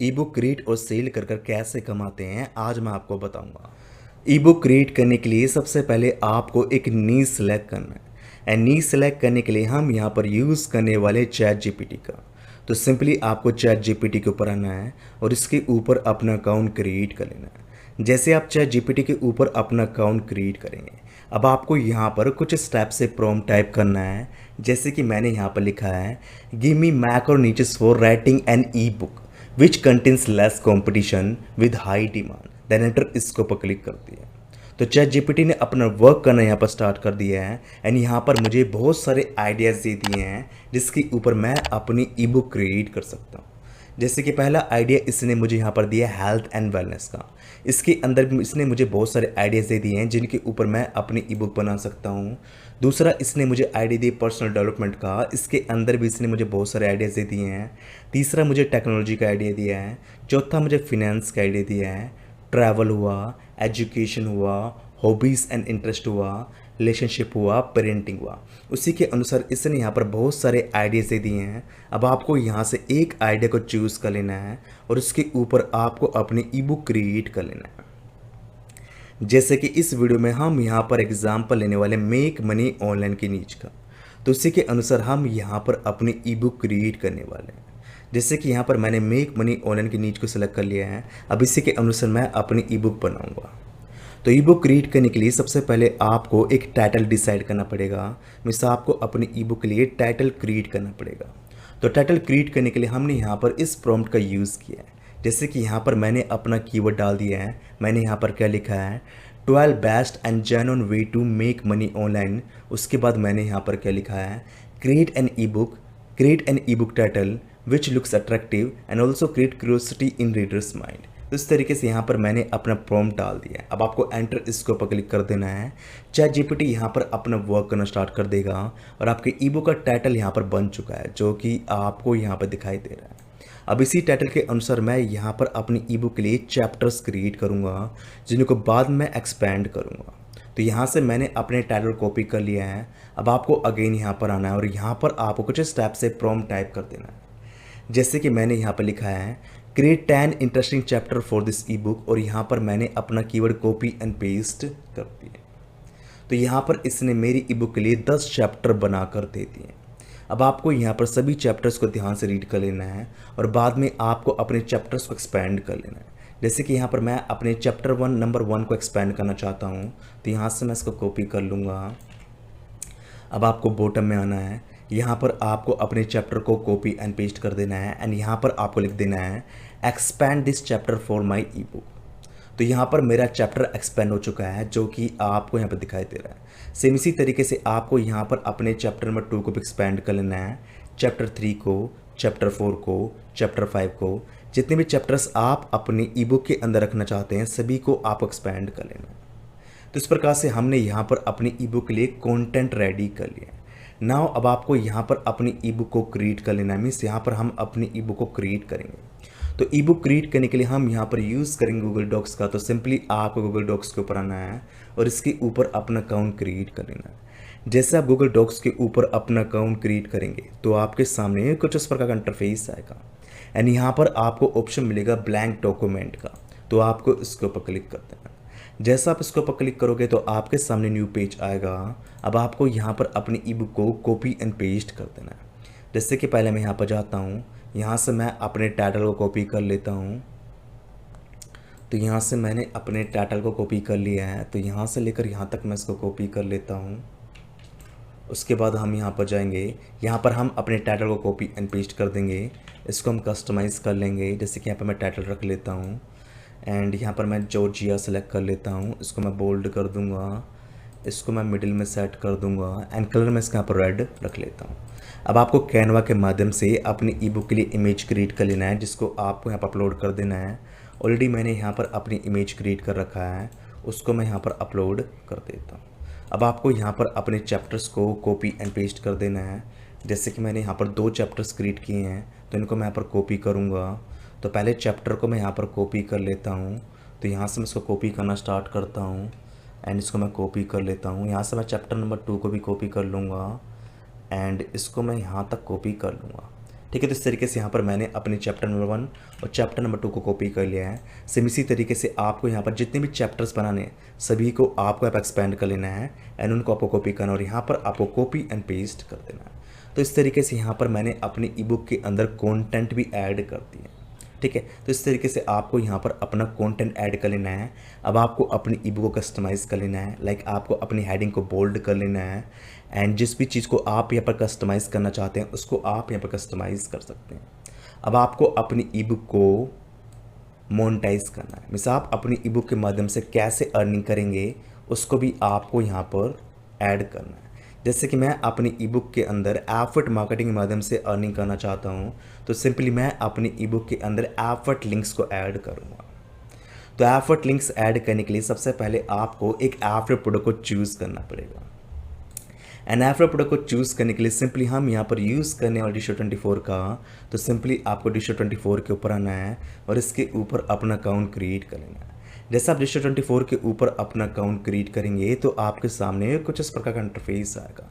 ई book create और cell कर कर कैसे कमाते हैं, आज मैं आपको बताऊंगा। ई बुक क्रिएट करने के लिए सबसे पहले आपको एक नीश सेलेक्ट करना है। एंड नीश सेलेक्ट करने के लिए हम यहाँ पर यूज़ करने वाले चैट जीपीटी का। तो सिंपली आपको चैट जीपीटी के ऊपर आना है और इसके ऊपर अपना अकाउंट क्रिएट कर लेना है। जैसे आप चैट जीपीटी के ऊपर अपना अकाउंट क्रिएट करेंगे, अब आपको यहाँ पर कुछ स्टेप से प्रॉम्प्ट टाइप करना है। जैसे कि मैंने यहाँ पर लिखा है, गिव मी मैक और niches for writing an e book which contains less competition with high demand, then enter इसको पर क्लिक कर दिया। तो चैट जीपीटी ने अपना वर्क करना यहाँ पर स्टार्ट कर दिया है एंड यहाँ पर मुझे बहुत सारे आइडियाज़ दे दिए हैं जिसके ऊपर मैं अपनी ई बुक क्रिएट कर सकता हूँ। जैसे कि पहला आइडिया इसने मुझे यहाँ पर दिया हेल्थ एंड वेलनेस का। इसके अंदर भी इसने मुझे बहुत सारे आइडियाज़ दे दिए हैं जिनके ऊपर मैं अपनी ई बुक बना सकता हूँ। दूसरा इसने मुझे आइडिया दी पर्सनल डेवलपमेंट का, इसके अंदर भी इसने मुझे बहुत सारे आइडियाज़ दे दिए हैं। तीसरा मुझे टेक्नोलॉजी का आइडिया दिया है। चौथा मुझे फिनेंस का आइडिया दिया है। ट्रैवल हुआ, एजुकेशन हुआ, हॉबीज़ एंड इंटरेस्ट हुआ, रिलेशनशिप हुआ, पेरेंटिंग हुआ। उसी के अनुसार इसने यहाँ पर बहुत सारे आइडियाज़ दे दिए हैं। अब आपको यहाँ से एक आइडिया को चूज़ कर लेना है और उसके ऊपर आपको अपनी ई बुक क्रिएट कर लेना है। जैसे कि इस वीडियो में हम यहाँ पर एग्जाम्पल लेने वाले मेक मनी ऑनलाइन की नीच का। तो उसी के अनुसार हम यहाँ पर अपनी ई बुक क्रिएट करने वाले हैं। जैसे कि यहाँ पर मैंने मेक मनी ऑनलाइन की नीच को सेलेक्ट कर लिया है। अब इसी के अनुसार मैं अपनी ई बुक बनाऊँगा। तो ई बुक क्रिएट करने के लिए सबसे पहले आपको एक टाइटल डिसाइड करना पड़ेगा। मीन्स आपको अपनी ई बुक के लिए टाइटल क्रिएट करना पड़ेगा। तो टाइटल क्रिएट करने के लिए हमने यहाँ पर इस प्रॉम्प्ट का यूज़ किया है। जैसे कि यहाँ पर मैंने अपना कीवर्ड डाल दिया है। मैंने यहाँ पर क्या लिखा है, 12 best and genuine way to make money online. उसके बाद मैंने यहाँ पर क्या लिखा है, create an e book title which looks attractive and also create curiosity in readers mind. तो इस तरीके से यहाँ पर मैंने अपना प्रॉम्प्ट डाल दिया है। अब आपको एंटर इसके ऊपर क्लिक कर देना है। चैट जीपीटी यहाँ पर अपना वर्क करना स्टार्ट कर देगा और आपके ई बुक का टाइटल यहाँ पर बन चुका है जो कि आपको यहाँ पर दिखाई दे रहा है। अब इसी टाइटल के अनुसार मैं यहाँ पर अपनी ई बुक के लिए चैप्टर्स क्रिएट करूँगा जिनको बाद में एक्सपेंड करूँगा। तो यहाँ से मैंने अपने टाइटल कॉपी कर लिया है। अब आपको अगेन यहाँ पर आना है और यहाँ पर आपको कुछ स्टेप से प्रॉम्प्ट टाइप कर देना है। जैसे कि मैंने यहाँ पर लिखा है, create 10 interesting chapter for this E book, और यहाँ पर मैंने अपना कीवर्ड कॉपी एंड पेस्ट कर दिया। तो यहाँ पर इसने मेरी ई बुक के लिए 10 चैप्टर बनाकर दे दिए। अब आपको यहाँ पर सभी चैप्टर्स को ध्यान से रीड कर लेना है और बाद में आपको अपने चैप्टर्स को एक्सपेंड कर लेना है। जैसे कि यहाँ पर मैं अपने चैप्टर नंबर 1 को एक्सपेंड करना चाहता हूँ, तो यहाँ से मैं इसको कॉपी कर लूँगा। अब आपको बॉटम में आना है। यहाँ पर आपको अपने चैप्टर को कॉपी एंड पेस्ट कर देना है एंड यहाँ पर आपको लिख देना है, expand this chapter for my E book. तो यहाँ पर मेरा चैप्टर एक्सपेंड हो चुका है जो कि आपको यहाँ पर दिखाई दे रहा है। सेम इसी तरीके से आपको यहाँ पर अपने चैप्टर नंबर 2 को भी एक्सपेंड कर लेना है, चैप्टर 3 को, चैप्टर 4 को, चैप्टर 5 को। जितने भी चैप्टर्स आप अपनी ई बुक के अंदर रखना चाहते हैं सभी को आप एक्सपेंड कर लेना है। तो इस प्रकार से हमने यहाँ पर अपनी ई बुक के लिए कंटेंट रेडी कर लिया है। नाउ अब आपको यहाँ पर अपनी ई बुक को क्रिएट कर लेना है। मीन्स यहाँ पर हम अपनी ई बुक को क्रिएट करेंगे। तो ई बुक क्रिएट करने के लिए हम यहाँ पर यूज़ करेंगे गूगल डॉक्स का। तो सिंपली आपको गूगल डॉक्स के ऊपर आना है और इसके ऊपर अपना अकाउंट क्रिएट कर लेना है। जैसे आप गूगल डॉक्स के ऊपर अपना अकाउंट क्रिएट करेंगे तो आपके सामने कुछ इस प्रकार का इंटरफेस आएगा एंड यहाँ पर आपको ऑप्शन मिलेगा ब्लैंक डॉक्यूमेंट का। तो आपको इसके ऊपर क्लिक कर देना है। जैसा आप इसके ऊपर क्लिक करोगे तो आपके सामने न्यू पेज आएगा। अब आपको यहाँ पर अपनी ई बुक को कॉपी एंड पेस्ट कर देना है। जैसे कि पहले मैं यहाँ पर जाता हूँ, यहाँ से मैं अपने टाइटल को कॉपी कर लेता हूँ। तो यहाँ से मैंने अपने टाइटल को कॉपी कर लिया है। तो यहाँ से लेकर यहाँ तक मैं इसको कॉपी कर लेता हूँ। उसके बाद हम यहाँ पर जाएंगे, यहाँ पर हम अपने टाइटल को कॉपी एंड पेस्ट कर देंगे। इसको हम कस्टमाइज़ कर लेंगे। जैसे कि यहाँ पर मैं टाइटल रख लेता हूँ एंड यहाँ पर मैं जॉर्जिया सेलेक्ट कर लेता हूँ। इसको मैं बोल्ड कर दूँगा, इसको मैं मिडिल में सेट कर दूँगा एंड कलर में इसका यहाँ पर रेड रख लेता हूँ। अब आपको कैनवा के माध्यम से अपनी ई बुक के लिए इमेज क्रिएट कर लेना है जिसको आपको यहाँ पर अपलोड कर देना है। ऑलरेडी मैंने यहाँ पर अपनी इमेज क्रिएट कर रखा है, उसको मैं यहाँ पर अपलोड कर देता हूँ। अब आपको यहाँ पर अपने चैप्टर्स को कॉपी एंड पेस्ट कर देना है। जैसे कि मैंने यहाँ पर 2 चैप्टर्स क्रिएट किए हैं तो इनको मैं यहाँ पर कॉपी करूँगा। तो पहले चैप्टर को मैं यहाँ पर कॉपी कर लेता हूँ। तो यहाँ से मैं इसको कॉपी करना स्टार्ट करता हूँ एंड इसको मैं कॉपी कर लेता हूँ। यहाँ से मैं चैप्टर नंबर 2 को भी कॉपी कर लूँगा एंड इसको मैं यहाँ तक कॉपी कर लूँगा। ठीक है। तो इस तरीके से यहाँ पर मैंने अपने चैप्टर नंबर 1 और चैप्टर नंबर 2 को कॉपी कर लिया है। सेम इसी तरीके से आपको यहाँ पर जितने भी चैप्टर्स बनाने हैं सभी को आपको आप एक्सपेंड कर लेना है एंड उनको आपको कॉपी करना और यहाँ पर आपको कॉपी एंड पेस्ट कर देना है। तो इस तरीके से यहाँ पर मैंने अपनी ई बुक के अंदर कॉन्टेंट भी ऐड कर दिया, ठीक है। तो इस तरीके से आपको यहाँ पर अपना कंटेंट ऐड कर लेना है। अब आपको अपनी ई बुक को कस्टमाइज़ कर लेना है, लाइक आपको अपनी हेडिंग को बोल्ड कर लेना है एंड जिस भी चीज़ को आप यहाँ पर कस्टमाइज़ करना चाहते हैं उसको आप यहाँ पर कस्टमाइज़ कर सकते हैं। अब आपको अपनी ई बुक को मोनेटाइज करना है, मीन्स आप अपनी ई बुक के माध्यम से कैसे अर्निंग करेंगे उसको भी आपको यहाँ पर ऐड करना है। जैसे कि मैं अपनी ई बुक के अंदर एफर्ट मार्केटिंग के माध्यम से अर्निंग करना चाहता हूँ, तो सिंपली मैं अपनी ई बुक के अंदर एफर्ट लिंक्स को ऐड करूँगा। तो एफर्ट लिंक्स ऐड करने के लिए सबसे पहले आपको एक एफर्ट प्रोडक्ट को चूज़ करना पड़ेगा। एंड एफर्ट प्रोडक्ट को चूज़ करने के लिए सिंपली हम यहाँ पर यूज़ करने वाले डिशो 24 का, तो सिंपली आपको डिशो 24 के ऊपर आना है और इसके ऊपर अपना अकाउंट क्रिएट कर लेना है। जैसे आप डिशो 24 के ऊपर अपना अकाउंट क्रिएट करेंगे तो आपके सामने कुछ इस प्रकार का इंटरफेस आएगा।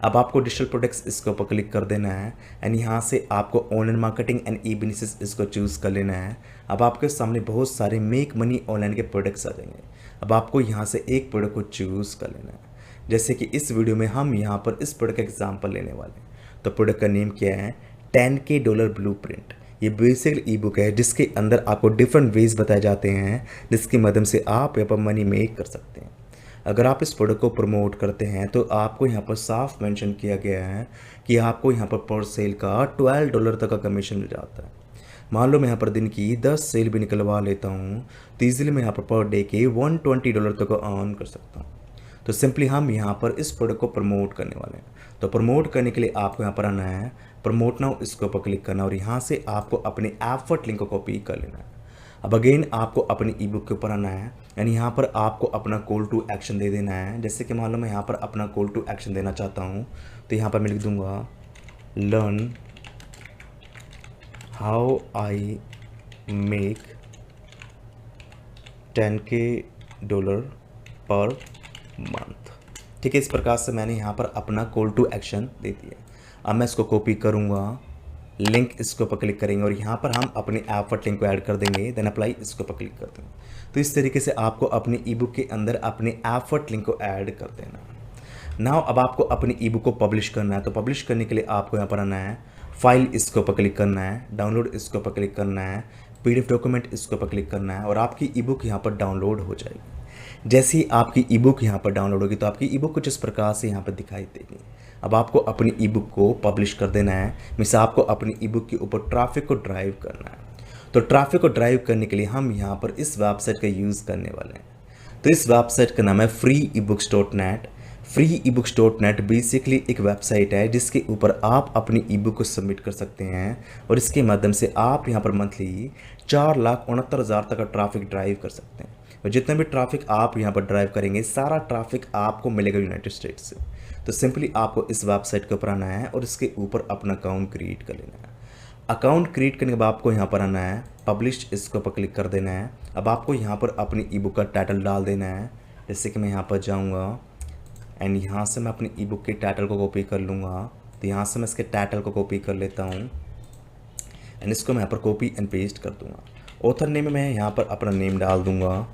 अब आपको डिजिटल प्रोडक्ट्स इसके ऊपर क्लिक कर देना है एंड यहाँ से आपको online marketing and E business इसको चूज़ कर लेना है। अब आपके सामने बहुत सारे मेक मनी ऑनलाइन के प्रोडक्ट्स आ जाएंगे। अब आपको यहाँ से एक प्रोडक्ट को चूज़ कर लेना है। जैसे कि इस वीडियो में हम यहाँ पर इस प्रोडक्ट का एग्जाम्पल लेने वाले हैं। तो प्रोडक्ट का नेम क्या है, $10K ब्लूप्रिंट। ये बेसिकली ई बुक है जिसके अंदर आपको डिफरेंट वेज बताए जाते हैं जिसके माध्यम से आप यहाँ पर मनी मेक कर सकते हैं। अगर आप इस प्रोडक्ट को प्रमोट करते हैं तो आपको यहाँ पर साफ मेंशन किया गया है कि आपको यहाँ पर सेल का $12 तक का कमीशन मिल जाता है। मान लो मैं यहाँ पर दिन की 10 सेल भी निकलवा लेता हूँ तो ईजिली मैं यहाँ पर डे के $120 तक का अर्न कर सकता हूँ। तो सिंपली हम यहाँ पर इस प्रोडक्ट को प्रमोट करने वाले हैं। तो प्रमोट करने के लिए आपको यहाँ पर आना है, प्रमोट नाउ इसके ऊपर क्लिक करना और यहाँ से आपको अपने एफर्ट लिंक को कॉपी कर लेना है। अब अगेन आपको अपनी ई बुक के ऊपर आना है यानी यहाँ पर आपको अपना कॉल टू एक्शन दे देना है। जैसे कि मान लो मैं यहाँ पर अपना कॉल टू एक्शन देना चाहता हूँ तो यहाँ पर मैं लिख दूँगा learn how I make $10K per month, ठीक है। इस प्रकार से मैंने यहाँ पर अपना कॉल टू एक्शन दे दिया। अब मैं इसको कॉपी करूँगा, लिंक इसके ऊपर क्लिक करेंगे और यहाँ पर हम अपने एफर्ट लिंक को ऐड कर देंगे, देन अप्लाई इसके ऊपर क्लिक कर देंगे। तो इस तरीके से आपको अपनी ई बुक के अंदर अपने एफर्ट लिंक को ऐड कर देना। नाउ अब आपको अपनी ई बुक को पब्लिश करना है। तो पब्लिश करने के लिए आपको यहाँ पर आना है, फाइल इसके ऊपर क्लिक करना है, डाउनलोड इसके ऊपर क्लिक करना है, PDF डॉक्यूमेंट इसके ऊपर क्लिक करना है और आपकी ई बुक यहाँ पर डाउनलोड हो जाएगी। जैसे ही आपकी ई बुक यहाँ पर डाउनलोड होगी तो आपकी ई बुक कुछ इस प्रकार से यहाँ पर दिखाई देगी। अब आपको अपनी ई बुक को पब्लिश कर देना है, मीन्स आपको अपनी ई बुक के ऊपर ट्रैफिक को ड्राइव करना है। तो ट्रैफिक को ड्राइव करने के लिए हम यहाँ पर इस वेबसाइट का यूज़ करने वाले हैं। तो इस वेबसाइट का नाम है freeebooks.net। freeebooks.net बेसिकली एक वेबसाइट है जिसके ऊपर आप अपनी ई बुक को सबमिट कर सकते हैं और इसके माध्यम से आप यहाँ पर मंथली 4,69,000 तक का ट्रैफिक ड्राइव कर सकते हैं। और जितना भी ट्रैफिक आप यहाँ पर ड्राइव करेंगे सारा ट्रैफिक आपको मिलेगा यूनाइटेड स्टेट्स से। तो सिंपली आपको इस वेबसाइट के ऊपर आना है और इसके ऊपर अपना अकाउंट क्रिएट कर लेना है। अकाउंट क्रिएट करने के बाद आपको यहाँ पर आना है, पब्लिश इसके ऊपर क्लिक कर देना है। अब आपको यहाँ पर अपनी ई बुक का टाइटल डाल देना है। जैसे कि मैं यहाँ पर जाऊँगा एंड यहाँ से मैं अपनी ई बुक के टाइटल को कॉपी कर लूँगा। तो यहाँ से मैं इसके टाइटल को कॉपी कर लेता हूँ एंड इसको मैं यहाँ पर कॉपी एंड पेस्ट कर दूँगा। ऑथर नेम में मैं यहाँ पर अपना नेम डाल दूँगा।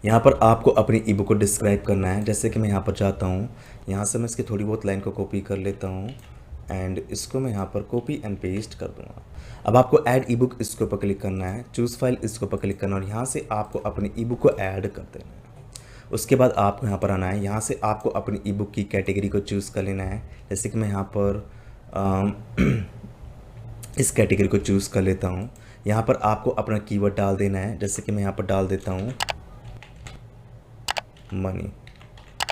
यहाँ पर आपको अपनी ई बुक को डिस्क्राइब करना है। जैसे कि मैं यहाँ पर जाता हूँ, यहाँ से मैं इसकी थोड़ी बहुत लाइन को कॉपी कर लेता हूँ एंड इसको मैं यहाँ पर कॉपी एंड पेस्ट कर दूँगा। अब आपको ऐड ई बुक इसके ऊपर क्लिक करना है, चूज़ फाइल इसके ऊपर क्लिक करना और यहाँ से आपको अपनी ई बुक को ऐड कर देना है। उसके बाद आपको यहाँ पर आना है, यहाँ से आपको अपनी ई बुक की कैटेगरी को चूज़ कर लेना है। जैसे कि मैं यहाँ पर इस कैटेगरी को चूज़ कर लेता हूँ। यहाँ पर आपको अपना कीवर्ड डाल देना है। जैसे कि मैं यहाँ पर डाल देता हूँ मनी,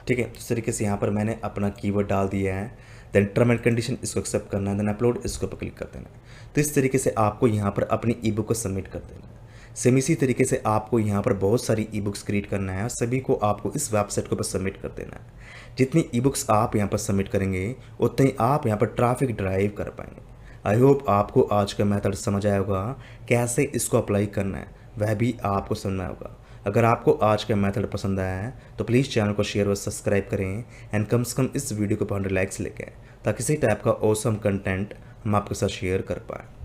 ठीक है। इस तरीके से यहाँ पर मैंने अपना कीवर्ड डाल दिया है। देन टर्म एंड कंडीशन इसको एक्सेप्ट करना है, देन अपलोड इसके ऊपर क्लिक कर देना है। तो इस तरीके से आपको यहाँ पर अपनी ई बुक को सबमिट कर देना है। सेम इसी तरीके से आपको यहाँ पर बहुत सारी ई बुक्स क्रिएट करना है और सभी को आपको इस वेबसाइट के ऊपर सबमिट कर देना है। जितनी ई बुक्स आप यहाँ पर सबमिट करेंगे उतने ही आप यहाँ पर ट्रैफिक ड्राइव कर पाएंगे। आई होप आपको आज का मेथड समझ आया होगा, कैसे इसको अप्लाई करना है वह भी आपको समझना होगा। अगर आपको आज का मेथड पसंद आया है तो प्लीज़ चैनल को शेयर व सब्सक्राइब करें एंड कम से कम इस वीडियो को 100 लाइक्स लेके, ताकि इसी टाइप का ऑसम कंटेंट हम आपके साथ शेयर कर पाएँ।